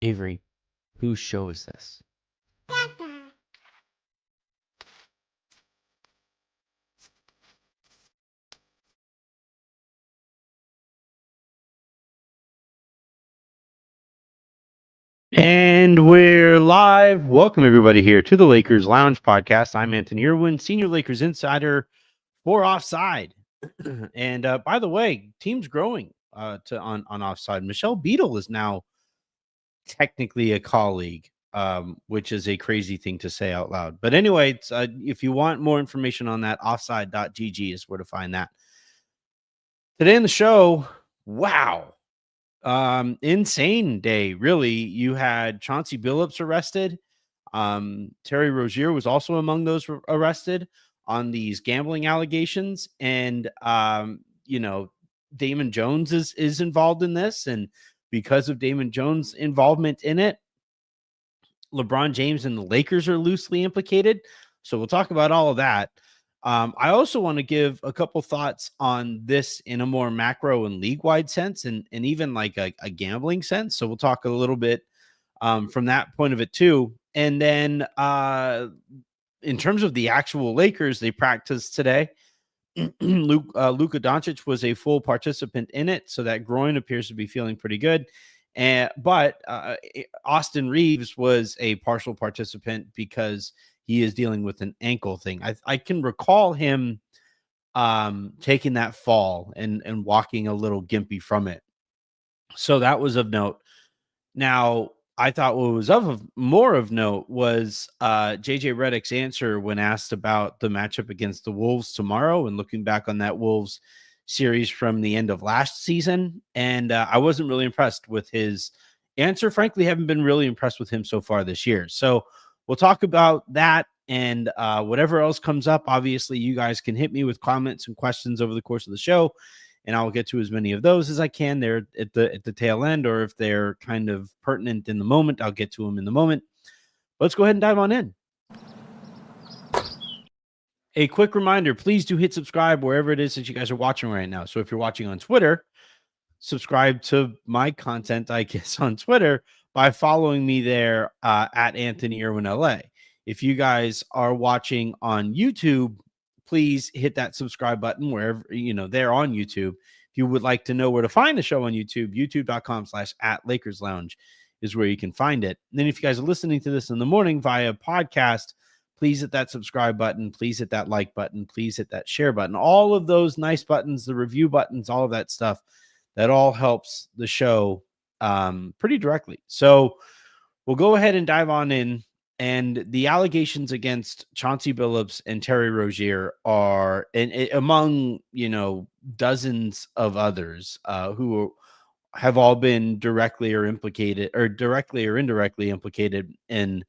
Avery, whose show is this? And we're live. Welcome, everybody, here to the Lakers Lounge podcast. I'm Anthony Irwin, Senior Lakers Insider for Offside. And by the way, team's growing on Offside. Michelle Beadle is now technically a colleague, which is a crazy thing to say out loud. But anyway, if you want more information on that, offside.gg is where to find that. Today in the show, wow. Insane day, really. You had Chauncey Billups arrested. Terry Rozier was also among those arrested on these gambling allegations. And, Damon Jones is involved in this. And because of Damon Jones' involvement in it, LeBron James and the Lakers are loosely implicated. So we'll talk about all of that. I also want to give a couple thoughts on this in a more macro and league-wide sense and even like a gambling sense. So we'll talk a little bit from that point of it too. And then in terms of the actual Lakers, they practiced today. Luka Doncic was a full participant in it, so that groin appears to be feeling pretty good. But Austin Reeves was a partial participant because he is dealing with an ankle thing. I can recall him taking that fall and walking a little gimpy from it. So that was of note. Now, I thought what was more of note was JJ Redick's answer when asked about the matchup against the Wolves tomorrow and looking back on that Wolves series from the end of last season. And I wasn't really impressed with his answer. Frankly, haven't been really impressed with him so far this year. So we'll talk about that and whatever else comes up. Obviously, you guys can hit me with comments and questions over the course of the show, and I'll get to as many of those as I can there at the tail end, or if they're kind of pertinent in the moment, I'll get to them in the moment. Let's go ahead and dive on in. A quick reminder, please do hit subscribe wherever it is that you guys are watching right now. So if you're watching on Twitter, subscribe to my content, I guess, on Twitter by following me there at Anthony Irwin LA. If you guys are watching on YouTube, please hit that subscribe button wherever, they're on YouTube. If you would like to know where to find the show on YouTube, youtube.com/@LakersLounge is where you can find it. And then if you guys are listening to this in the morning via podcast, please hit that subscribe button. Please hit that like button. Please hit that share button. All of those nice buttons, the review buttons, all of that stuff, that all helps the show pretty directly. So we'll go ahead and dive on in. And the allegations against Chauncey Billups and Terry Rozier are among, dozens of others who have all been directly or indirectly implicated in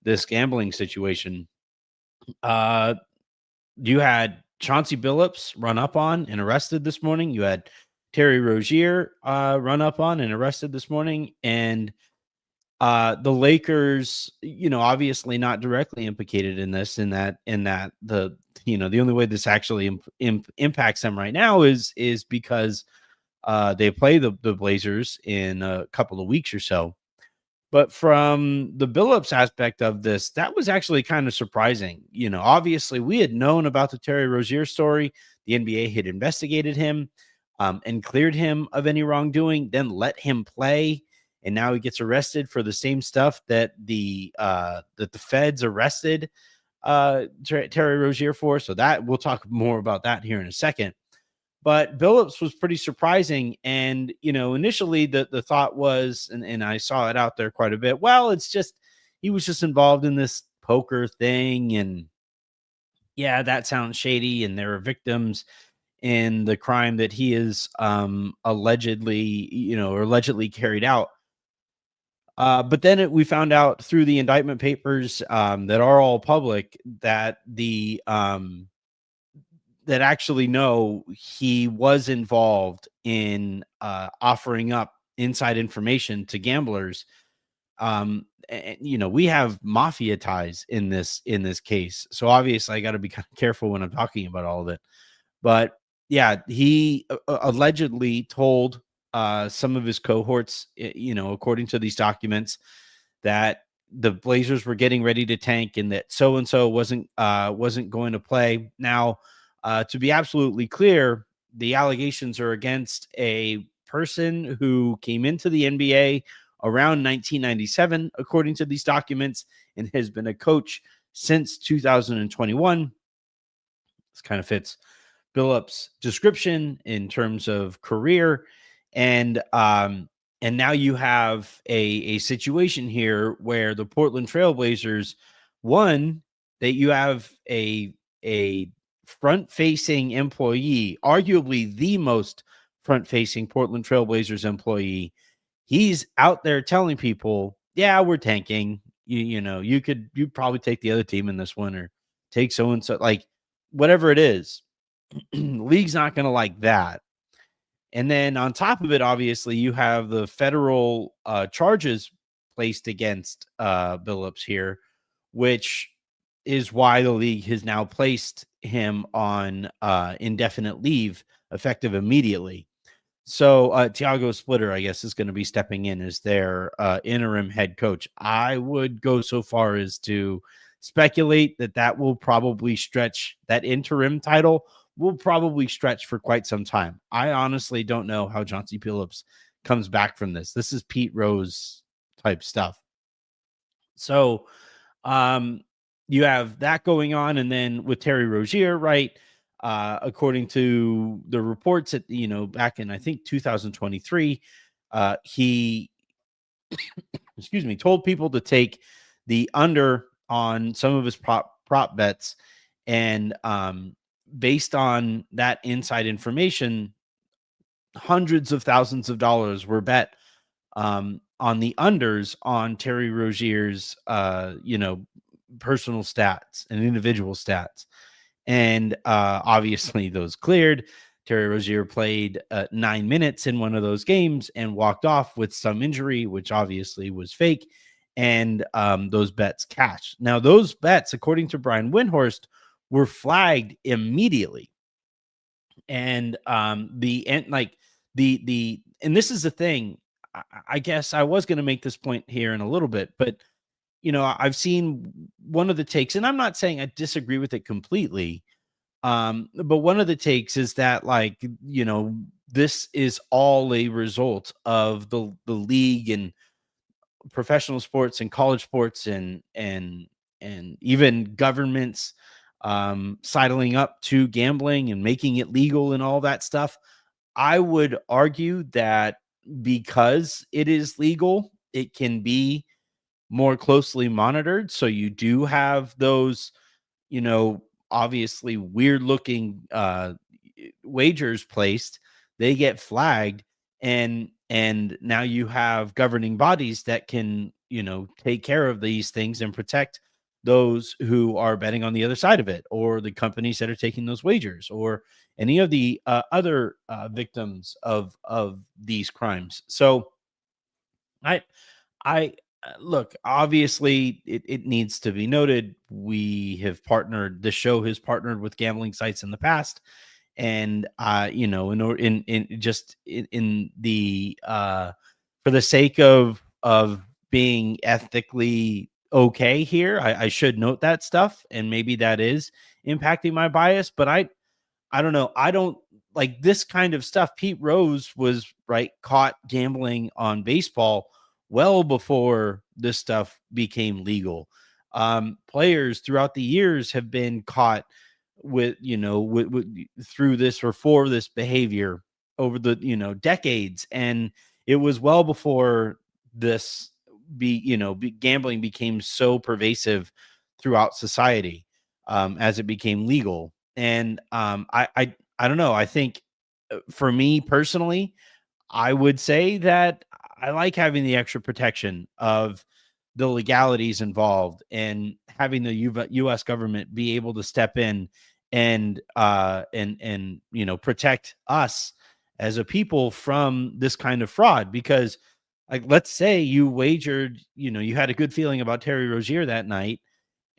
this gambling situation. You had Chauncey Billups run up on and arrested this morning. You had Terry Rozier run up on and arrested this morning. And the Lakers, obviously not directly implicated in this, in that the only way this actually impacts them right now is because they play the Blazers in a couple of weeks or so. But from the Billups aspect of this, that was actually kind of surprising. Obviously we had known about the Terry Rozier story. The NBA had investigated him and cleared him of any wrongdoing, then let him play. And now he gets arrested for the same stuff that the feds arrested Terry Rozier for. So that we'll talk more about that here in a second. But Billups was pretty surprising. And, initially the thought was, and I saw it out there quite a bit, well, it's just, he was just involved in this poker thing. And yeah, that sounds shady. And there are victims in the crime that he is allegedly carried out. But then we found out through the indictment papers that are all public that that actually know he was involved in offering up inside information to gamblers. And, we have mafia ties in this case. So obviously I got to be kind of careful when I'm talking about all of it. But yeah, he allegedly told some of his cohorts, according to these documents, that the Blazers were getting ready to tank and that so and so wasn't going to play. Now, to be absolutely clear, the allegations are against a person who came into the NBA around 1997, according to these documents, and has been a coach since 2021. This kind of fits Billups' description in terms of career, and now you have a situation here where the Portland Trailblazers, one, that you have a front-facing employee, arguably the most front-facing Portland Trailblazers employee. He's out there telling people, "Yeah, we're tanking. You'd probably take the other team in this one, or take so and so, like whatever it is." League's not going to like that. And then on top of it, obviously, you have the federal charges placed against Billups here, which is why the league has now placed him on indefinite leave effective immediately. So Tiago Splitter, I guess, is going to be stepping in as their interim head coach. I would go so far as to speculate that will probably stretch, that interim title will probably stretch for quite some time. I honestly don't know how Chauncey Billups comes back from this. This is Pete Rose type stuff. So you have that going on. And then with Terry Rozier, right? According to the reports that, back in, I think, 2023, he, excuse me, told people to take the under on some of his prop bets. And based on that inside information, hundreds of thousands of dollars were bet on the unders on Terry Rozier's, personal stats and individual stats. And obviously those cleared. Terry Rozier played 9 minutes in one of those games and walked off with some injury, which obviously was fake. And those bets cashed. Now, those bets, according to Brian Windhorst, were flagged immediately. And and this is the thing. I guess I was going to make this point here in a little bit, but I've seen one of the takes, and I'm not saying I disagree with it completely. But one of the takes is that, this is all a result of the league and professional sports and college sports and even governments sidling up to gambling and making it legal and all that stuff. I would argue that because it is legal, it can be more closely monitored. So you do have those, obviously weird looking wagers placed. They get flagged, and now you have governing bodies that can, take care of these things and protect those who are betting on the other side of it, or the companies that are taking those wagers, or any of the other victims of these crimes. So I look, obviously it needs to be noted. The show has partnered with gambling sites in the past. And in the for the sake of being ethically okay here, I should note that stuff, and maybe that is impacting my bias, but I don't know. I don't like this kind of stuff. Pete Rose was caught gambling on baseball well before this stuff became legal. Players throughout the years have been caught with, through this or for this behavior over the, decades. And it was well before this gambling became so pervasive throughout society, as it became legal. And I don't know. I think for me personally, I would say that I like having the extra protection of the legalities involved, and having the U.S. government be able to step in and protect us as a people from this kind of fraud. Because, let's say you wagered, you had a good feeling about Terry Rozier that night,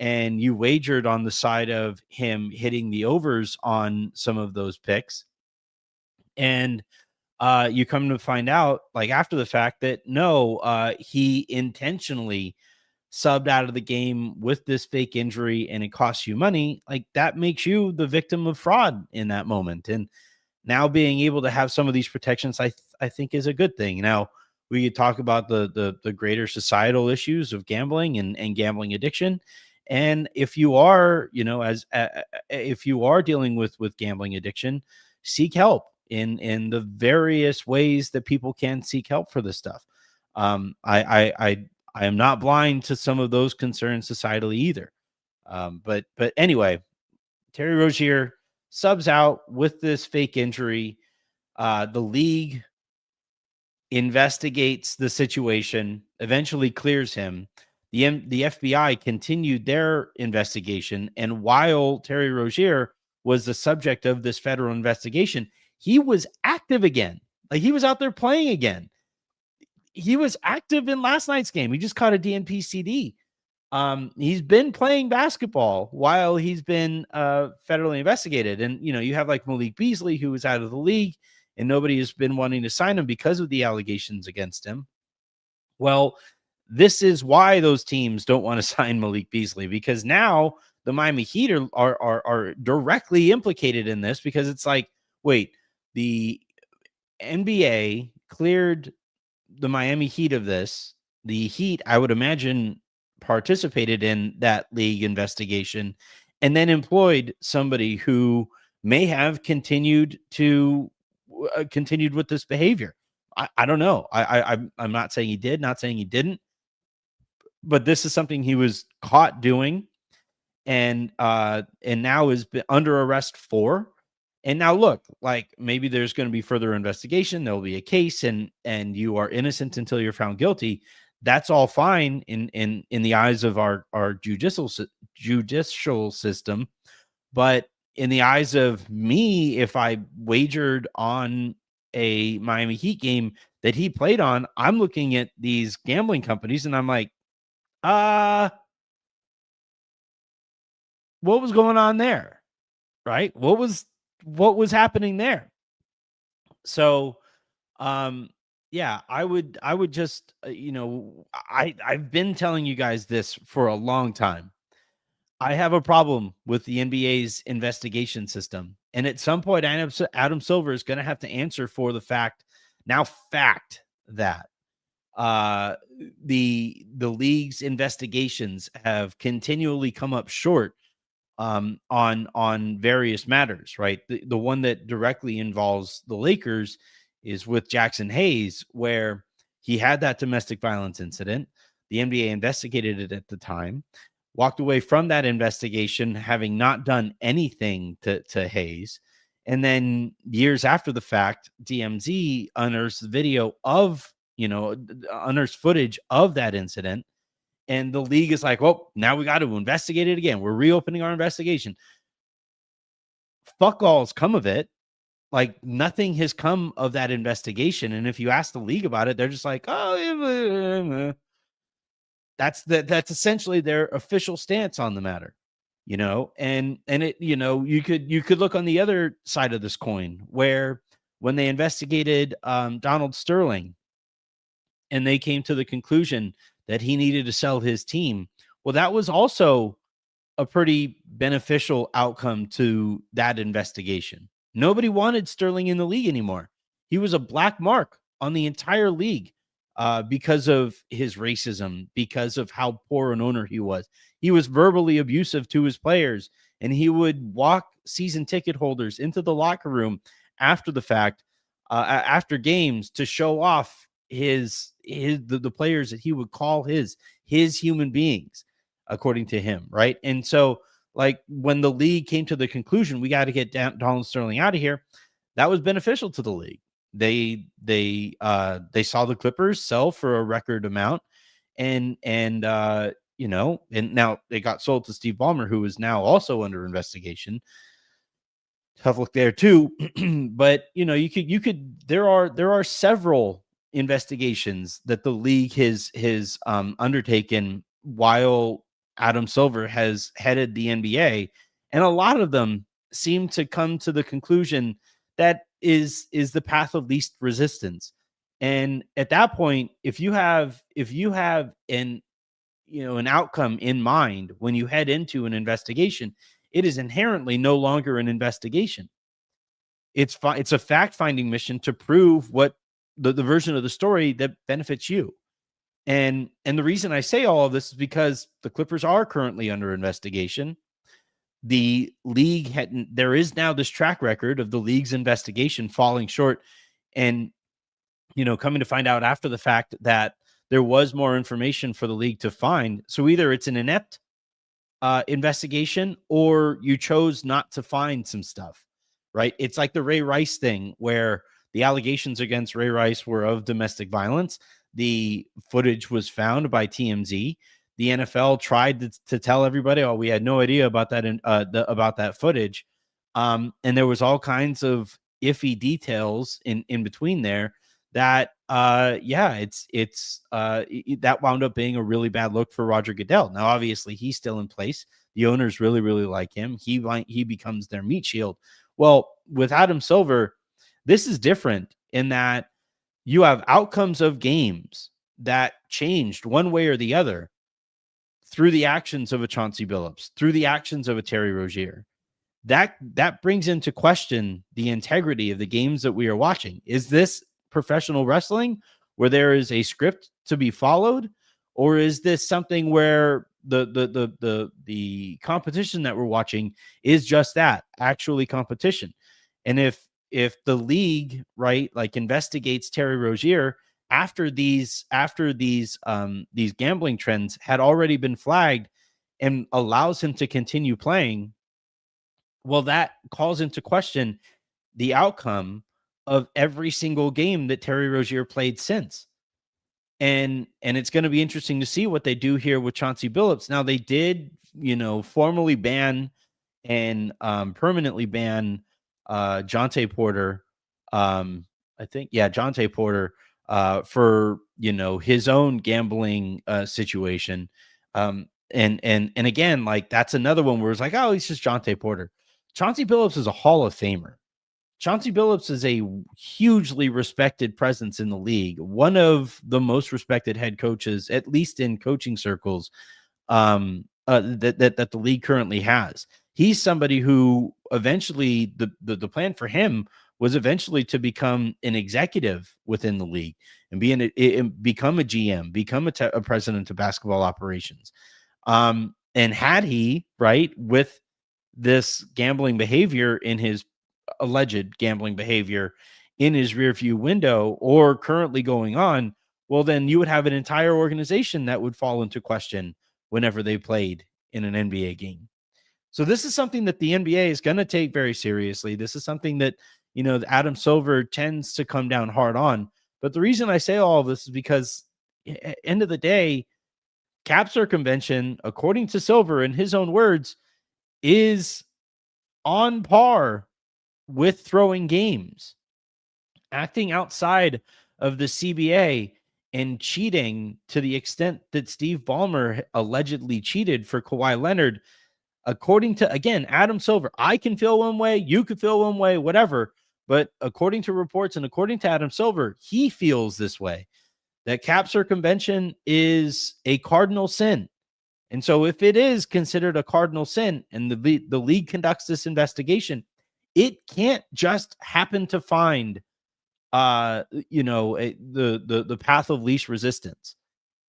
and you wagered on the side of him hitting the overs on some of those picks. And you come to find out, like after the fact, that no, he intentionally subbed out of the game with this fake injury and it costs you money. Like that makes you the victim of fraud in that moment. And now being able to have some of these protections, I think is a good thing. Now we could talk about the greater societal issues of gambling and gambling addiction. And if you are, as if you are dealing with gambling addiction, seek help in the various ways that people can seek help for this stuff. I am not blind to some of those concerns societally either. But anyway, Terry Rozier subs out with this fake injury. The league investigates the situation, eventually clears him. The FBI continued their investigation, and while Terry Rozier was the subject of this federal investigation, he was active again. Like he was out there playing again. He was active in last night's game. He just caught a DNP CD. He's been playing basketball while he's been federally investigated. And, you have like Malik Beasley, who was out of the league, and nobody has been wanting to sign him because of the allegations against him. Well, this is why those teams don't want to sign Malik Beasley, because now the Miami Heat are directly implicated in this, because it's like, wait, the NBA cleared the Miami Heat of this. The Heat, I would imagine, participated in that league investigation and then employed somebody who may have continued with this behavior. I don't know. I'm not saying he did, not saying he didn't, but this is something he was caught doing, and now is under arrest for. And now look, like maybe there's going to be further investigation. There'll be a case, and you are innocent until you're found guilty. That's all fine in the eyes of our judicial system. But in the eyes of me, if I wagered on a Miami Heat game that he played on, I'm looking at these gambling companies and I'm like, what was going on there? Right? What was happening there? So, yeah, I would just, I've been telling you guys this for a long time. I have a problem with the NBA's investigation system. And at some point, Adam Silver is going to have to answer for the fact that the league's investigations have continually come up short on various matters, right? The one that directly involves the Lakers is with Jackson Hayes, where he had that domestic violence incident. The NBA investigated it at the time, walked away from that investigation, having not done anything to Hayes. And then years after the fact, DMZ unearths video of, unearths footage of that incident. And the league is like, well, now we got to investigate it again. We're reopening our investigation. Fuck all's come of it. Like nothing has come of that investigation. And if you ask the league about it, they're just like, oh, that's essentially their official stance on the matter, and it, you could look on the other side of this coin, where when they investigated Donald Sterling and they came to the conclusion that he needed to sell his team, well, that was also a pretty beneficial outcome to that investigation. Nobody wanted Sterling in the league anymore. He was a black mark on the entire league because of his racism, because of how poor an owner he was. He was verbally abusive to his players, and he would walk season ticket holders into the locker room after the fact, after games, to show off the players that he would call his human beings, according to him, right? And so, like, when the league came to the conclusion we got to get Donald Sterling out of here, that was beneficial to the league. They saw the Clippers sell for a record amount, and now they got sold to Steve Ballmer, who is now also under investigation. Tough look there too. But there are several investigations that the league has undertaken while Adam Silver has headed the NBA, and a lot of them seem to come to the conclusion that is the path of least resistance. And at that point, if you have an an outcome in mind when you head into an investigation, it is inherently no longer an investigation. It's a fact-finding mission to prove what the version of the story that benefits you. And the reason I say all of this is because the Clippers are currently under investigation. The league there is now this track record of the league's investigation falling short, and coming to find out after the fact that there was more information for the league to find. So either it's an inept investigation, or you chose not to find some stuff, right? It's like the Ray Rice thing, where the allegations against Ray Rice were of domestic violence. The footage was found by TMZ. The NFL tried to tell everybody, "Oh, we had no idea about that about that footage," and there was all kinds of iffy details in between there. That that wound up being a really bad look for Roger Goodell. Now, obviously, he's still in place. The owners really, really like him. He becomes their meat shield. Well, with Adam Silver, this is different in that you have outcomes of games that changed one way or the other through the actions of a Chauncey Billups, through the actions of a Terry Rozier. That brings into question the integrity of the games that we are watching. Is this professional wrestling where there is a script to be followed, or is this something where the competition that we're watching is just that, actually competition? And if the league, right, like investigates Terry Rozier after these gambling trends had already been flagged and allows him to continue playing, well, that calls into question the outcome of every single game that Terry Rozier played since. And it's going to be interesting to see what they do here with Chauncey Billups. Now, they did, formally ban and permanently ban Jonte Porter. Jonte Porter for his own gambling situation. And again, like, that's another one where it's like, oh, he's just Jonte Porter. Chauncey Billups is a Hall of Famer. Chauncey Billups is a hugely respected presence in the league, one of the most respected head coaches, at least in coaching circles, that the league currently has. He's somebody who eventually the plan for him was eventually to become an executive within the league and become a GM, become a president of basketball operations. And had he, right, with this gambling behavior in his alleged gambling behavior in his rearview window or currently going on, well, then you would have an entire organization that would fall into question whenever they played in an NBA game. So this is something that the NBA is going to take very seriously. This is something that, Adam Silver tends to come down hard on. But the reason I say all of this is because at the end of the day, cap circumvention, according to Silver, in his own words, is on par with throwing games, acting outside of the CBA and cheating to the extent that Steve Ballmer allegedly cheated for Kawhi Leonard. According to, again, Adam Silver, I can feel one way, you could feel one way, whatever. But according to reports and according to Adam Silver, he feels this way, that cap circumvention is a cardinal sin. And so if it is considered a cardinal sin and the league conducts this investigation, it can't just happen to find, the path of least resistance.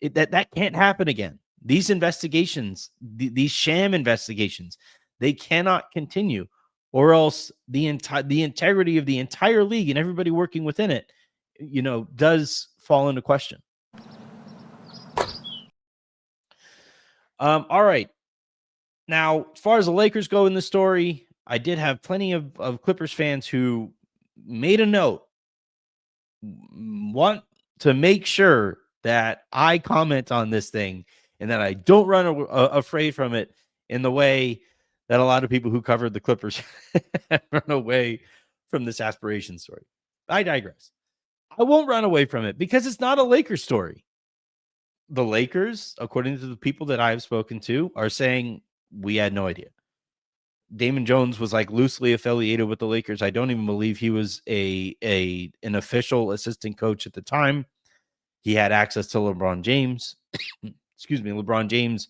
That can't happen again. These investigations, these sham investigations, they cannot continue, or else the integrity of the entire league and everybody working within it, does fall into question. All right. Now, as far as the Lakers go in the story, I did have plenty of Clippers fans who made a note, want to make sure that I comment on this thing and that I don't run afraid from it in the way that a lot of people who covered the Clippers run away from this aspiration story. I digress. I won't run away from it because it's not a Lakers story. The Lakers, according to the people that I've spoken to, are saying we had no idea. Damon Jones was like loosely affiliated with the Lakers. I don't even believe he was an official assistant coach at the time. He had access to LeBron James. Excuse me, LeBron James.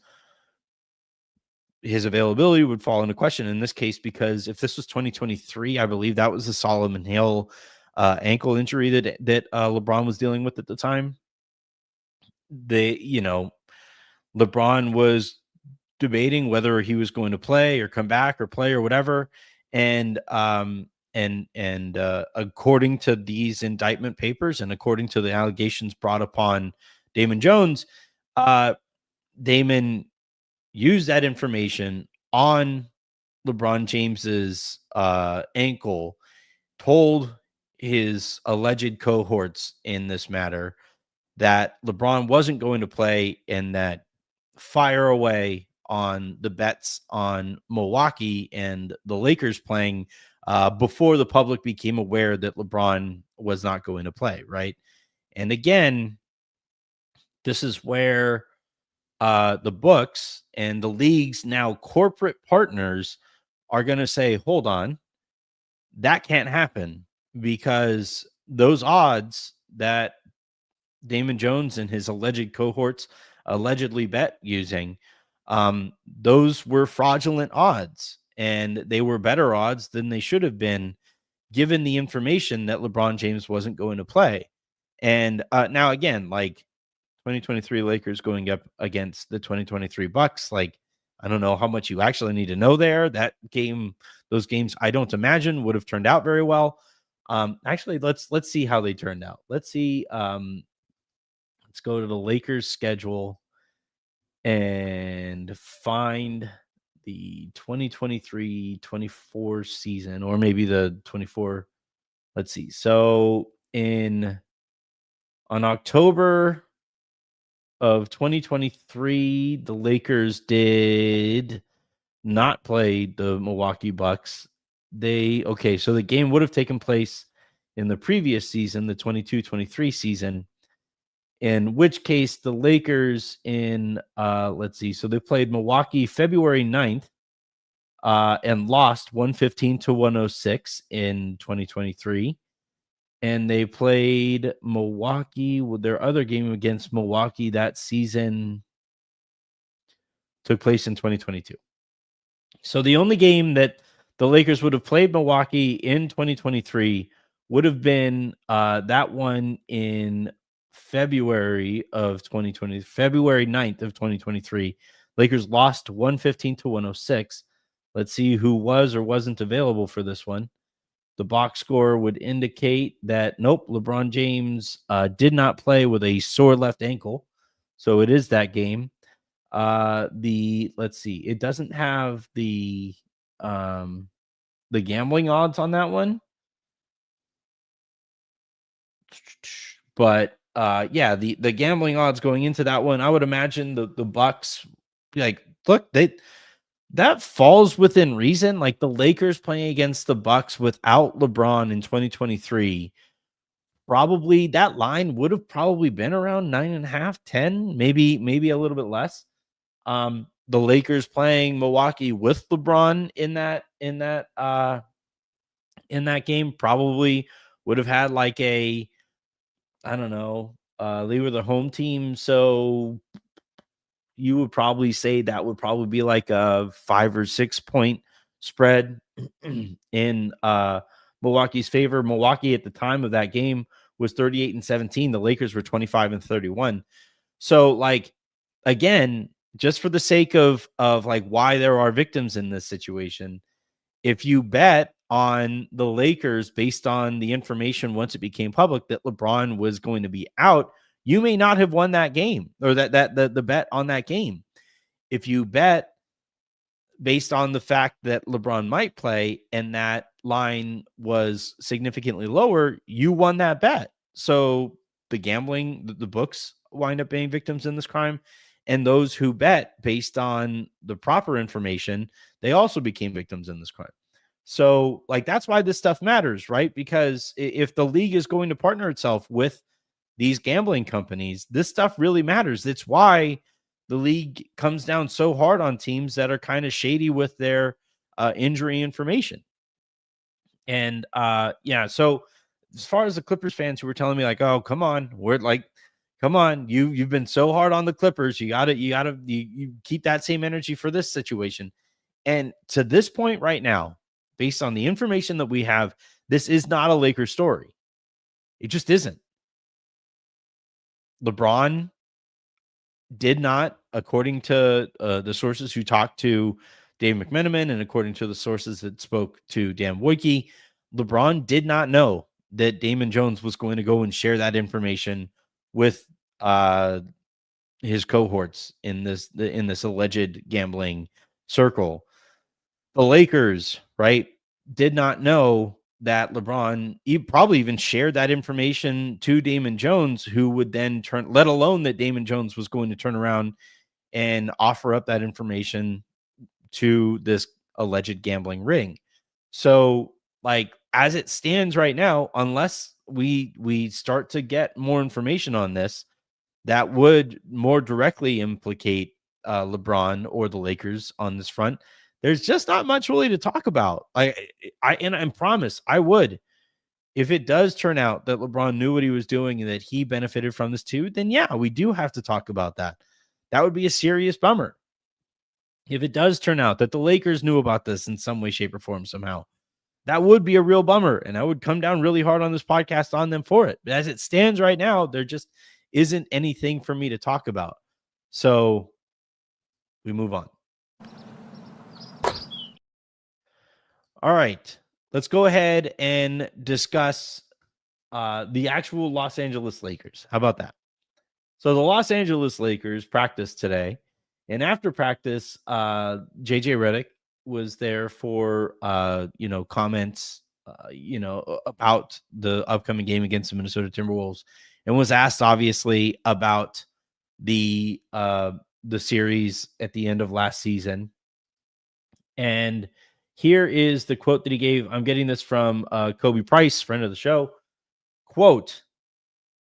His availability would fall into question in this case, because if this was 2023, I believe that was the Solomon Hill ankle injury that LeBron was dealing with at the time. LeBron was debating whether he was going to play or come back or play or whatever. And according to these indictment papers and according to the allegations brought upon Damon Jones, Damon used that information on LeBron James's ankle, told his alleged cohorts in this matter that LeBron wasn't going to play, and that fire away on the bets on Milwaukee and the Lakers playing before the public became aware that LeBron was not going to play, right? And again, this is where the books and the league's now corporate partners are going to say, hold on, that can't happen, because those odds that Damon Jones and his alleged cohorts allegedly bet using, those were fraudulent odds, and they were better odds than they should have been, given the information that LeBron James wasn't going to play. And now again, like 2023 Lakers going up against the 2023 Bucks, like, I don't know how much you actually need to know there. That game, those games, I don't imagine would have turned out very well. Actually, let's see how they turned out. Let's see. Let's go to the Lakers schedule and find the 2023-24 season, or maybe the 24. Let's see. So on October of 2023, the Lakers did not play the Milwaukee Bucks. So the game would have taken place in the previous season, the 22-23 season, in which case the Lakers let's see. So they played Milwaukee February 9th and lost 115-106 in 2023. And they played Milwaukee with their other game against Milwaukee that season took place in 2022. So the only game that the Lakers would have played Milwaukee in 2023 would have been that one in February 9th of 2023. Lakers lost 115-106. Let's see who was or wasn't available for this one. The box score would indicate that, nope, LeBron James did not play with a sore left ankle. So it is that game. Let's see, it doesn't have the gambling odds on that one. But yeah, the gambling odds going into that one, I would imagine the Bucks, like, look, that falls within reason. Like, the Lakers playing against the Bucks without LeBron in 2023, probably that line would have probably been around 9.5, 10, maybe a little bit less. The Lakers playing Milwaukee with LeBron in that game probably would have had like I don't know, they were the home team, so you would probably say that would probably be like a 5 or 6 point spread in Milwaukee's favor. Milwaukee at the time of that game was 38-17. The Lakers were 25-31. So, like, again, just for the sake of like why there are victims in this situation, if you bet on the Lakers based on the information once it became public that LeBron was going to be out, you may not have won that game, or the bet on that game. If you bet based on the fact that LeBron might play and that line was significantly lower, you won that bet. So the books wind up being victims in this crime. And those who bet based on the proper information, they also became victims in this crime. So, like, that's why this stuff matters, right? Because if the league is going to partner itself with these gambling companies, this stuff really matters. That's why the league comes down so hard on teams that are kind of shady with their injury information. And yeah, so as far as the Clippers fans who were telling me like, oh, come on, come on, you've been so hard on the Clippers. You keep that same energy for this situation. And to this point right now, based on the information that we have, this is not a Lakers story. It just isn't. LeBron did not, according to the sources who talked to Dave McMenamin and according to the sources that spoke to Dan Wojcicki, LeBron did not know that Damon Jones was going to go and share that information with his cohorts in this alleged gambling circle. The Lakers, right, did not know that LeBron probably even shared that information to Damon Jones, who would then let alone that Damon Jones was going to turn around and offer up that information to this alleged gambling ring. So, like, as it stands right now, unless we start to get more information on this, that would more directly implicate LeBron or the Lakers on this front. There's just not much really to talk about. I promise I would. If it does turn out that LeBron knew what he was doing and that he benefited from this too, then yeah, we do have to talk about that. That would be a serious bummer. If it does turn out that the Lakers knew about this in some way, shape, or form somehow, that would be a real bummer. And I would come down really hard on this podcast on them for it. But as it stands right now, there just isn't anything for me to talk about. So we move on. All right, let's go ahead and discuss the actual Los Angeles Lakers. How about that? So the Los Angeles Lakers practiced today, and after practice, JJ Redick was there for comments, about the upcoming game against the Minnesota Timberwolves, and was asked obviously about the series at the end of last season. And here is the quote that he gave. I'm getting this from Kobe Price, friend of the show. Quote,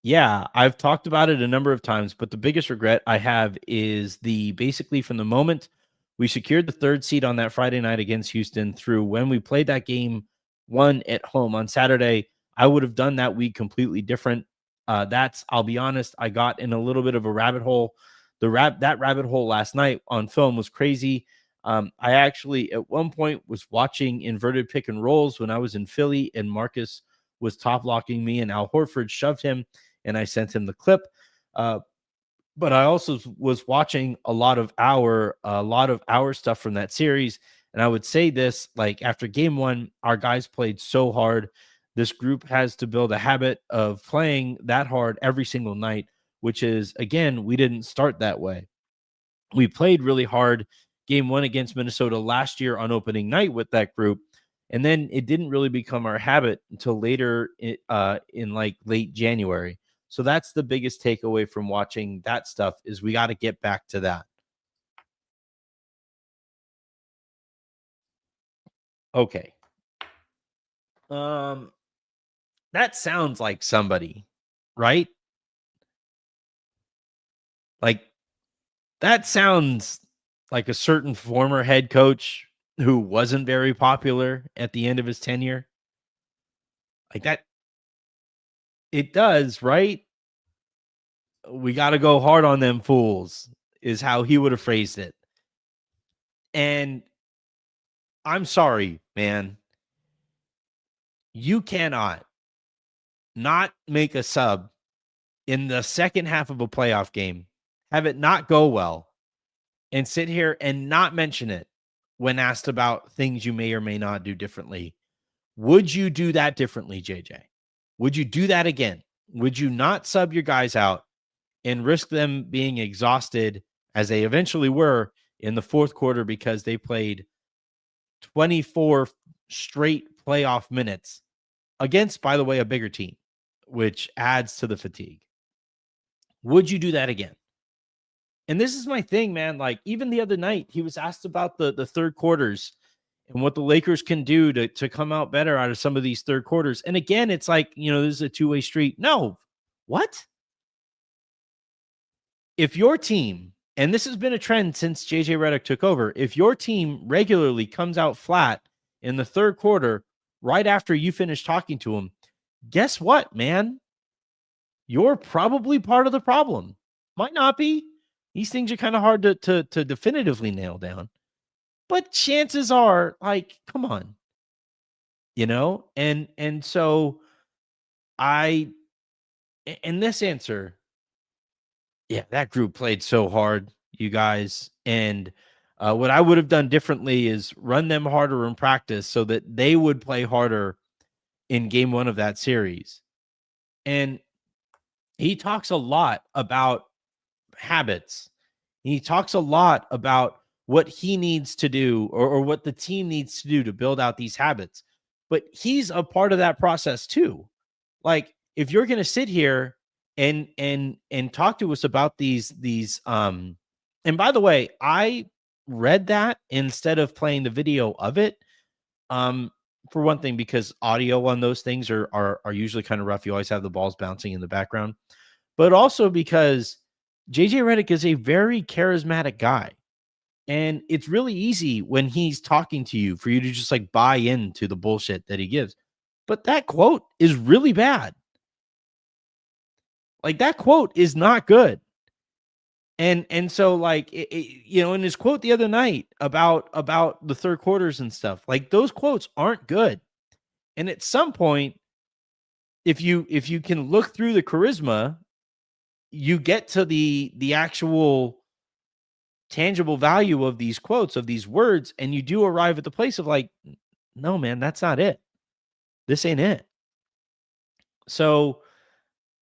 "Yeah, I've talked about it a number of times, but the biggest regret I have is basically from the moment we secured the third seed on that Friday night against Houston through when we played that game one at home on Saturday, I would have done that week completely different. I'll be honest, I got in a little bit of a rabbit hole. That rabbit hole last night on film was crazy. I actually at one point was watching inverted pick and rolls when I was in Philly, and Marcus was top locking me, and Al Horford shoved him, and I sent him the clip. But I also was watching a lot of our stuff from that series, and I would say this: like after game one, our guys played so hard. This group has to build a habit of playing that hard every single night, which is, again, we didn't start that way. We played really hard game one against Minnesota last year on opening night with that group. And then it didn't really become our habit until later in like late January. So that's the biggest takeaway from watching that stuff is we got to get back to that. Okay. That sounds like somebody, right? Like that sounds like a certain former head coach who wasn't very popular at the end of his tenure. Like that. It does, right? We got to go hard on them fools is how he would have phrased it. And I'm sorry, man. You cannot not make a sub in the second half of a playoff game, have it not go well, and sit here and not mention it when asked about things you may or may not do differently. Would you do that differently, JJ? Would you do that again? Would you not sub your guys out and risk them being exhausted as they eventually were in the fourth quarter because they played 24 straight playoff minutes against, by the way, a bigger team, which adds to the fatigue? Would you do that again? And this is my thing, man. Like, even the other night, he was asked about the third quarters and what the Lakers can do to come out better out of some of these third quarters. And again, it's like, this is a two-way street. No. What? If your team and this has been a trend since JJ Redick took over. If your team regularly comes out flat in the third quarter, right after you finish talking to them, guess what, man? You're probably part of the problem. Might not be. These things are kind of hard to definitively nail down. But chances are, like, come on. And so I in this answer, yeah, that group played so hard, you guys. And what I would have done differently is run them harder in practice so that they would play harder in game one of that series. And he talks a lot about habits. He talks a lot about what he needs to do or what the team needs to do to build out these habits. But he's a part of that process too. Like, if you're going to sit here and talk to us about these and by the way, I read that instead of playing the video of it. For one thing, because audio on those things are usually kind of rough. You always have the balls bouncing in the background, but also because JJ Redick is a very charismatic guy. And it's really easy when he's talking to you for you to just like buy into the bullshit that he gives. But that quote is really bad. Like, that quote is not good. And so, like, in his quote the other night about the third quarters and stuff, like, those quotes aren't good. And at some point, if you can look through the charisma, you get to the actual tangible value of these quotes, of these words, and you do arrive at the place of like, no, man, that's not it. This ain't it. So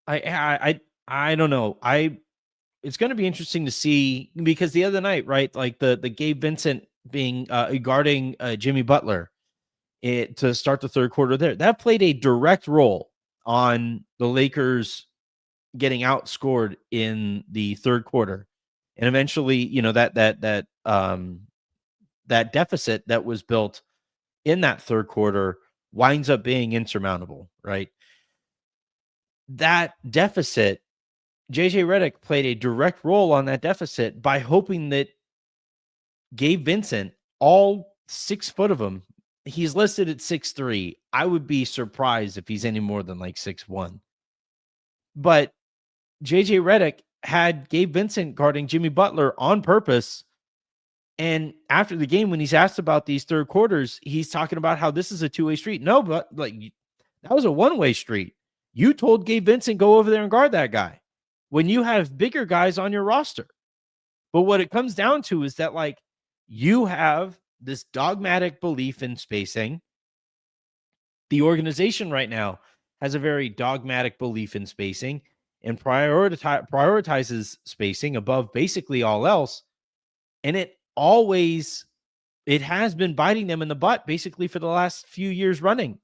I don't know. It's going to be interesting to see, because the other night, right, like the Gabe Vincent being guarding Jimmy Butler to start the third quarter there, that played a direct role on the Lakers getting outscored in the third quarter. And eventually, that deficit that was built in that third quarter winds up being insurmountable, right? That deficit, JJ Redick played a direct role on that deficit by hoping that Gabe Vincent, all 6 foot of him, he's listed at 6'3". I would be surprised if he's any more than like 6'1". But JJ Redick had Gabe Vincent guarding Jimmy Butler on purpose. And after the game, when he's asked about these third quarters, he's talking about how this is a 2-way street. No, but like, that was a 1-way street. You told Gabe Vincent, go over there and guard that guy when you have bigger guys on your roster. But what it comes down to is that, like, you have this dogmatic belief in spacing. The organization right now has a very dogmatic belief in spacing and prioritizes spacing above basically all else. And it has been biting them in the butt basically for the last few years running,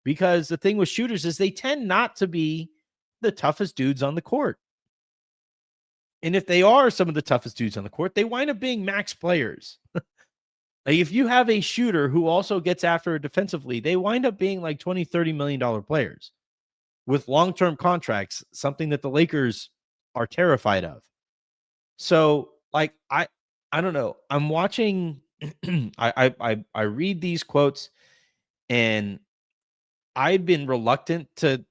because the thing with shooters is they tend not to be the toughest dudes on the court. And if they are some of the toughest dudes on the court, they wind up being max players. Like, if you have a shooter who also gets after it defensively, they wind up being like $20-30 million players with long-term contracts, something that the Lakers are terrified of. So, like, I don't know. I'm watching. I read these quotes, and I've been reluctant to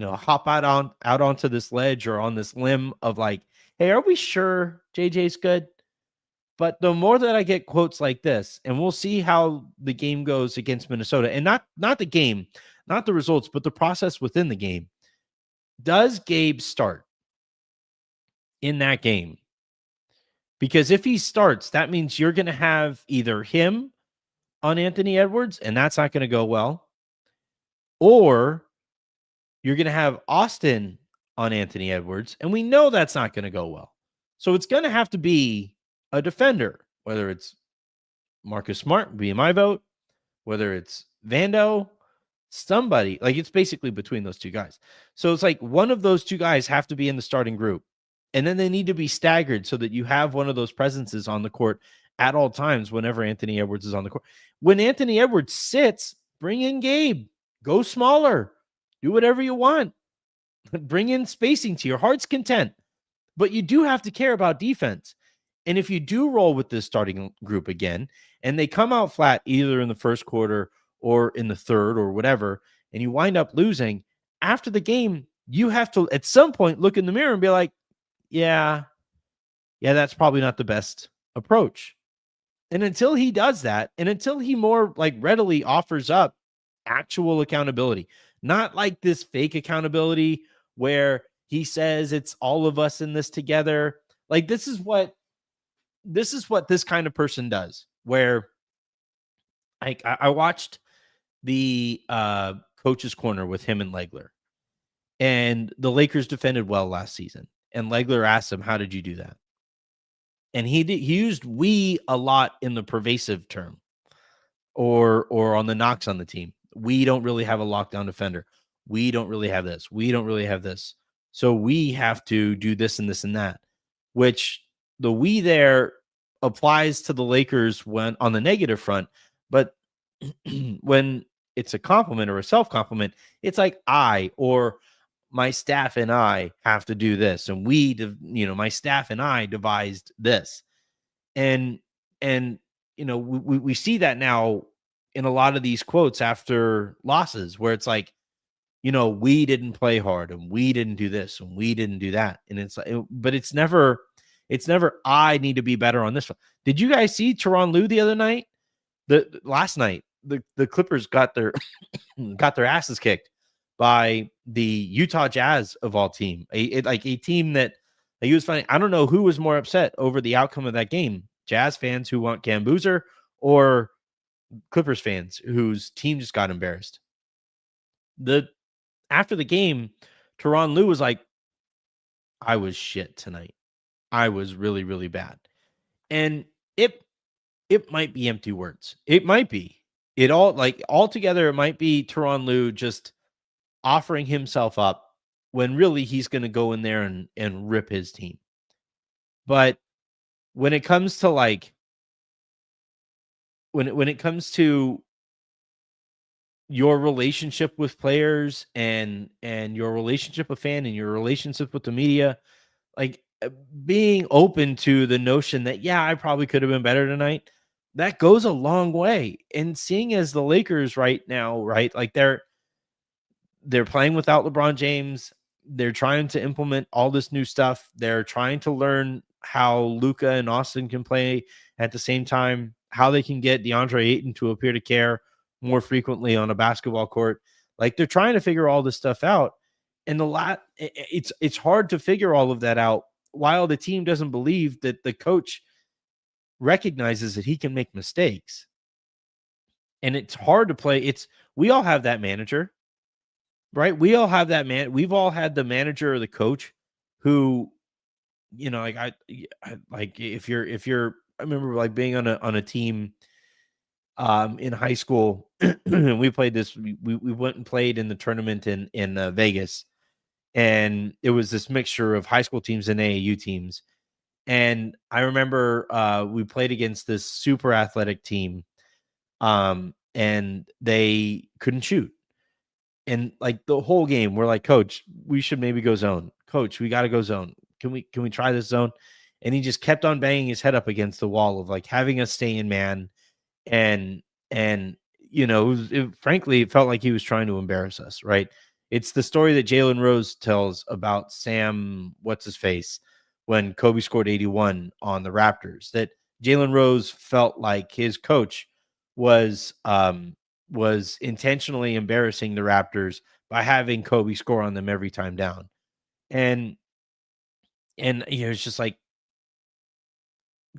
hop out onto this ledge or on this limb of like, hey, are we sure JJ's good? But the more that I get quotes like this, and we'll see how the game goes against Minnesota, and not the game, not the results, but the process within the game. Does Gabe start in that game? Because if he starts, that means you're going to have either him on Anthony Edwards, and that's not going to go well, or you're going to have Austin on Anthony Edwards, and we know that's not going to go well. So it's going to have to be a defender, whether it's Marcus Smart would be my vote, whether it's Vando, somebody. Like, it's basically between those two guys. So it's like one of those two guys have to be in the starting group, and then they need to be staggered so that you have one of those presences on the court at all times whenever Anthony Edwards is on the court. When Anthony Edwards sits, bring in Gabe. Go smaller. Do whatever you want. Bring in spacing to your heart's content. But you do have to care about defense. And if you do roll with this starting group again, and they come out flat either in the first quarter or in the third or whatever, and you wind up losing, after the game, you have to at some point look in the mirror and be like, yeah, that's probably not the best approach. And until he does that, and until he more like readily offers up actual accountability, not like this fake accountability where he says it's all of us in this together. Like this is what this kind of person does. Where I watched the coach's corner with him and Legler, and the Lakers defended well last season. And Legler asked him, "How did you do that?" And he used "we" a lot in the pervasive term, or on the knocks on the team. We don't really have a lockdown defender. We don't really have this. We don't really have this. So we have to do this and this and that, which the "we" there applies to the Lakers when on the negative front, but when it's a compliment or a self-compliment, it's like I or my staff and I have to do this, and my staff and I devised this, and we see that now in a lot of these quotes after losses, where it's like, we didn't play hard, and we didn't do this, and we didn't do that, and it's like, but it's never I need to be better on this one. Did you guys see Tyronn Lue the other night? Last night, the Clippers got their asses kicked by the Utah Jazz of all team, a team that he was funny. I don't know who was more upset over the outcome of that game: Jazz fans who want Cam Boozer, or Clippers fans whose team just got embarrassed. After the game, Tyronn Lue was like, "I was shit tonight. I was really, really bad." And it might be empty words. It might be. Altogether, it might be Tyronn Lue just offering himself up when really he's going to go in there and rip his team. But when it comes to when it comes to your relationship with players and your relationship with fan and your relationship with the media, being open to the notion that, yeah, I probably could have been better tonight, that goes a long way. And seeing as the Lakers right now, right, like they're playing without LeBron James, they're trying to implement all this new stuff. They're trying to learn how Luka and Austin can play at the same time, how they can get DeAndre Ayton to appear to care more frequently on a basketball court. Like they're trying to figure all this stuff out. And it's hard to figure all of that out while the team doesn't believe that the coach recognizes that he can make mistakes. And it's hard to play. We all have that manager, right? We all have that man. We've all had the manager or the coach who, I remember being on a team in high school, and we played this. We went and played in the tournament in Vegas, and it was this mixture of high school teams and AAU teams. And I remember we played against this super athletic team, and they couldn't shoot. And the whole game, we're like, "Coach, we should maybe go zone. Coach, we got to go zone. Can we try this zone?" And he just kept on banging his head up against the wall of having us stay in man. And frankly, it felt like he was trying to embarrass us, right? It's the story that Jalen Rose tells about Sam, what's his face, when Kobe scored 81 on the Raptors, that Jalen Rose felt like his coach was intentionally embarrassing the Raptors by having Kobe score on them every time down. And it's just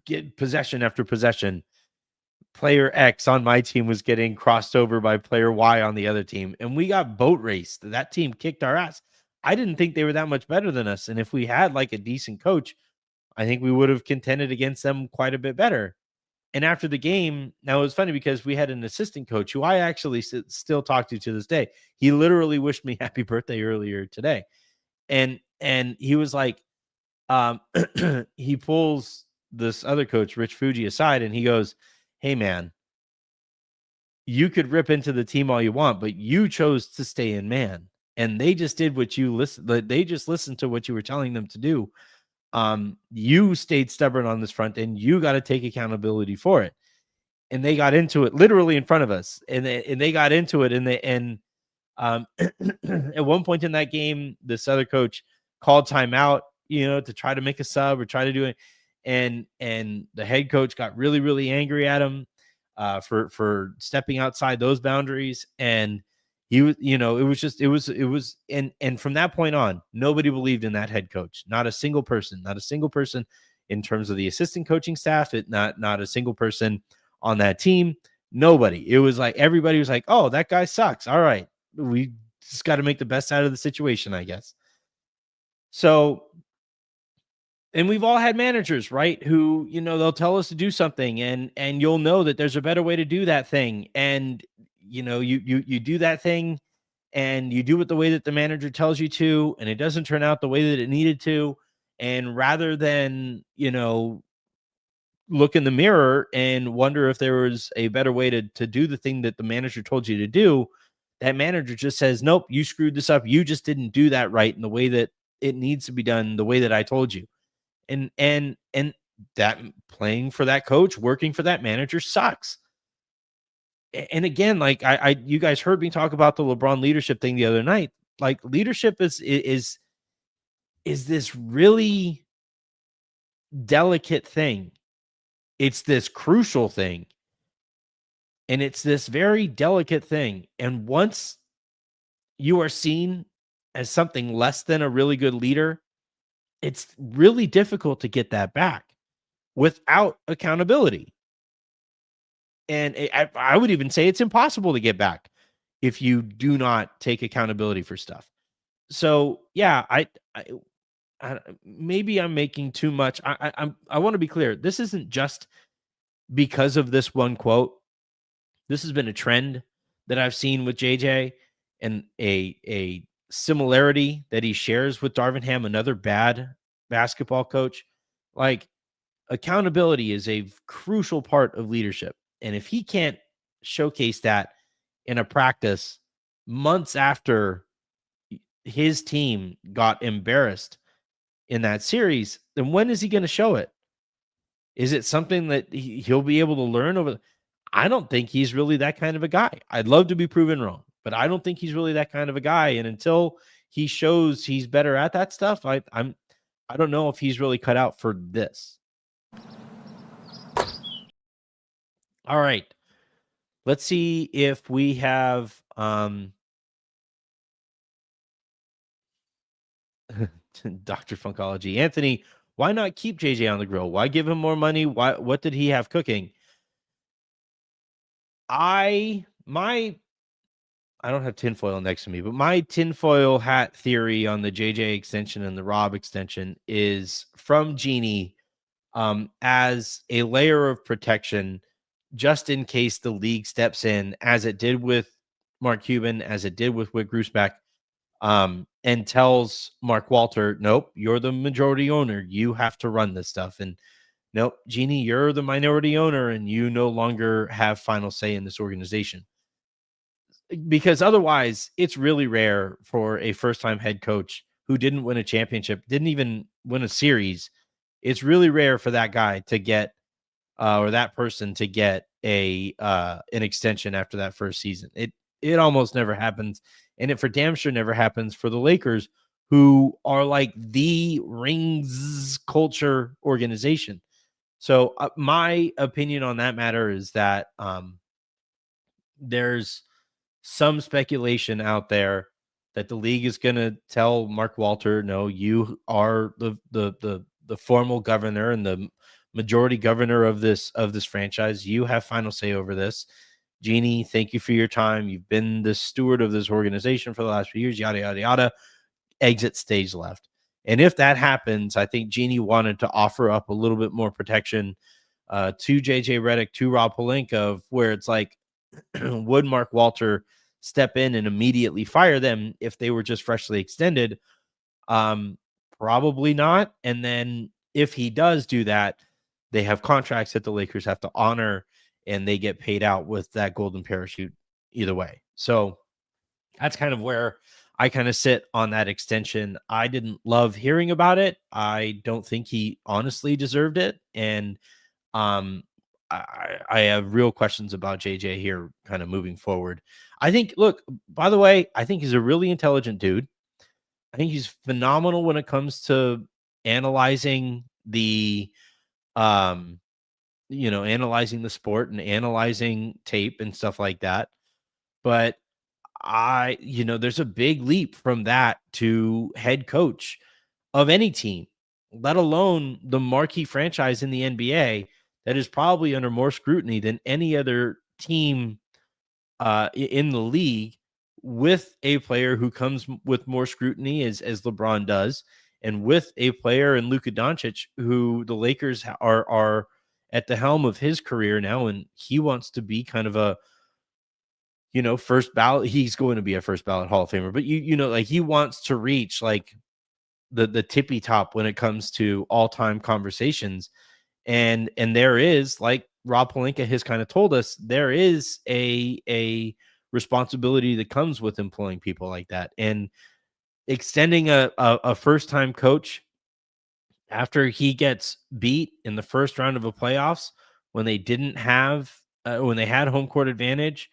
get possession after possession. Player X on my team was getting crossed over by player Y on the other team, and we got boat raced. That team kicked our ass. I didn't think they were that much better than us, and if we had a decent coach, I think we would have contended against them quite a bit better. And after the game, now it was funny because we had an assistant coach who I actually still talk to this day. He literally wished me happy birthday earlier today, and he was like, he pulls this other coach, Rich Fuji, aside, and he goes, "Hey man, you could rip into the team all you want, but you chose to stay in man, and they just did what you listened. They just listened to what you were telling them to do. You stayed stubborn on this front, and you got to take accountability for it. And they got into it literally in front of us, and they got into it, and at one point in that game, this other coach called timeout, to try to make a sub or try to do it, and the head coach got really, really angry at him for stepping outside those boundaries. And he was, it was, and from that point on, nobody believed in that head coach. Not a single person in terms of the assistant coaching staff. Not a single person on that team. Nobody. It was like everybody was like, "Oh, that guy sucks. All right, we just got to make the best out of the situation, I guess." So, and we've all had managers, right? Who, they'll tell us to do something, and you'll know that there's a better way to do that thing. And, you do that thing, and you do it the way that the manager tells you to, and it doesn't turn out the way that it needed to. And rather than, look in the mirror and wonder if there was a better way to do the thing that the manager told you to do, that manager just says, "Nope, you screwed this up. You just didn't do that right in the way that it needs to be done, the way that I told you." And that playing for that coach, working for that manager sucks. And again, like you guys heard me talk about the LeBron leadership thing the other night. Like, leadership is this really delicate thing. It's this crucial thing. And it's this very delicate thing. And once you are seen as something less than a really good leader, it's really difficult to get that back without accountability. And I would even say it's impossible to get back if you do not take accountability for stuff. So yeah, I maybe I'm making too much. I want to be clear. This isn't just because of this one quote. This has been a trend that I've seen with JJ, and a similarity that he shares with Darvin Ham, another bad basketball coach. Like, accountability is a crucial part of leadership. And if he can't showcase that in a practice months after his team got embarrassed in that series, then when is he going to show it? Is it something that he'll be able to learn over? I don't think he's really that kind of a guy. I'd love to be proven wrong, but I don't think he's really that kind of a guy. And until he shows he's better at that stuff, I don't know if he's really cut out for this. All right. Let's see if we have Dr. Funkology. Anthony, why not keep JJ on the grill? Why give him more money? What did he have cooking? I don't have tinfoil next to me, but my tinfoil hat theory on the JJ extension and the Rob extension is from Jeannie as a layer of protection, just in case the league steps in, as it did with Mark Cuban, as it did with Whit Grusbeck, and tells Mark Walter, "Nope, you're the majority owner. You have to run this stuff." And nope, Jeannie, you're the minority owner, and you no longer have final say in this organization. Because otherwise, it's really rare for a first-time head coach who didn't win a championship, didn't even win a series. It's really rare for that guy to get, or that person to get an extension after that first season. It almost never happens, and it for damn sure never happens for the Lakers, who are like the rings culture organization. So my opinion on that matter is that there's some speculation out there that the league is going to tell Mark Walter, "No, you are the formal governor and the majority governor of this franchise. You have final say over this. Jeannie, thank you for your time. You've been the steward of this organization for the last few years, yada, yada, yada." Exit stage left. And if that happens, I think Jeannie wanted to offer up a little bit more protection to JJ Redick, to Rob Pelinka, where it's like, would Mark Walter step in and immediately fire them if they were just freshly extended? Probably not. And then if he does do that, they have contracts that the Lakers have to honor, and they get paid out with that golden parachute either way. So that's kind of where I kind of sit on that extension. I didn't love hearing about it. I don't think he honestly deserved it. And um, I have real questions about JJ here kind of moving forward. I think, look, by the way, I think he's a really intelligent dude. I think he's phenomenal when it comes to analyzing um, analyzing the sport and analyzing tape and stuff like that. But there's a big leap from that to head coach of any team, let alone the marquee franchise in the NBA that is probably under more scrutiny than any other team in the league, with a player who comes with more scrutiny as LeBron does, and with a player in Luka Doncic who the Lakers are at the helm of his career now, and he wants to be kind of a first ballot. He's going to be a first ballot Hall of Famer, but like he wants to reach like the tippy top when it comes to all time conversations, and there is, like Rob Pelinka has kind of told us, there is a responsibility that comes with employing people like that, and extending a first time coach after he gets beat in the first round of the playoffs when they didn't have when they had home court advantage,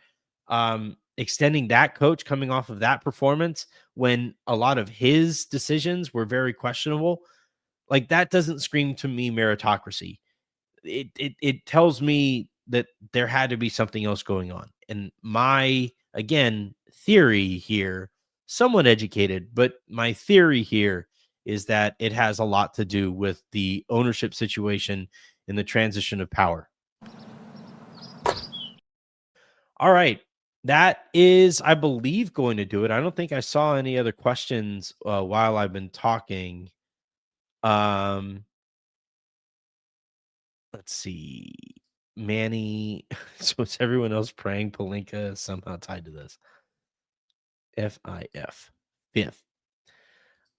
extending that coach coming off of that performance when a lot of his decisions were very questionable, like that doesn't scream to me meritocracy. It tells me that there had to be something else going on. And my, again, theory here, somewhat educated, but my theory here is that it has a lot to do with the ownership situation in the transition of power. All right. That is, I believe, going to do it. I don't think I saw any other questions while I've been talking. Let's see. Manny. So is everyone else praying Pelinka is somehow tied to this? FIF. Fifth.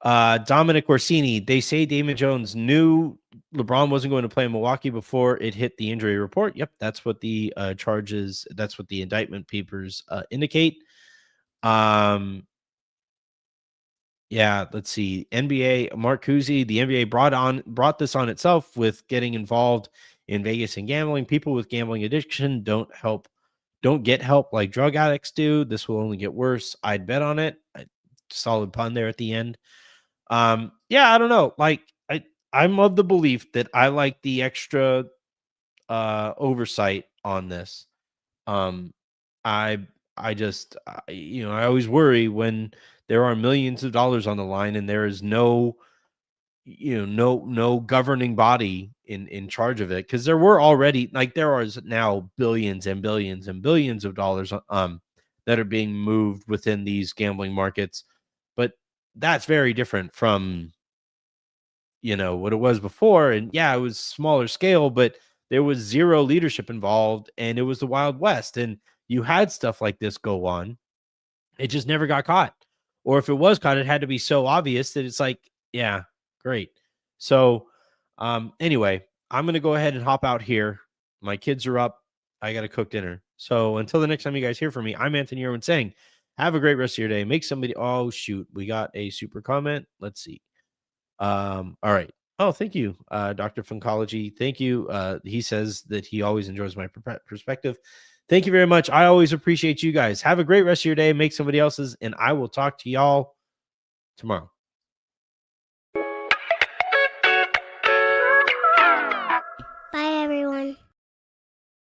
Dominic Orsini. They say Damon Jones knew LeBron wasn't going to play in Milwaukee before it hit the injury report. Yep, that's what the charges, that's what the indictment papers indicate. Yeah, let's see. NBA, Mark Cousy, the NBA brought this on itself with getting involved in Vegas and gambling. People with gambling addiction don't get help like drug addicts do. This will only get worse. I'd bet on it. Solid pun there at the end. Yeah, I don't know. Like I'm of the belief that I like the extra oversight on this. Um, I I always worry when there are millions of dollars on the line and there is no no governing body in charge of it, because there were already, like there are now billions and billions and billions of dollars that are being moved within these gambling markets, but that's very different from what it was before. And yeah, it was smaller scale, but there was zero leadership involved and it was the Wild West, and you had stuff like this go on. It just never got caught. Or if it was caught, it had to be so obvious that it's like, yeah, great. So anyway, I'm going to go ahead and hop out here. My kids are up. I got to cook dinner. So until the next time you guys hear from me, I'm Anthony Irwin saying, have a great rest of your day. Make somebody, oh shoot, we got a super comment. Let's see. All right. Oh, thank you, Dr. Funkology. Thank you. He says that he always enjoys my perspective. Thank you very much. I always appreciate you guys. Have a great rest of your day. Make somebody else's, and I will talk to y'all tomorrow.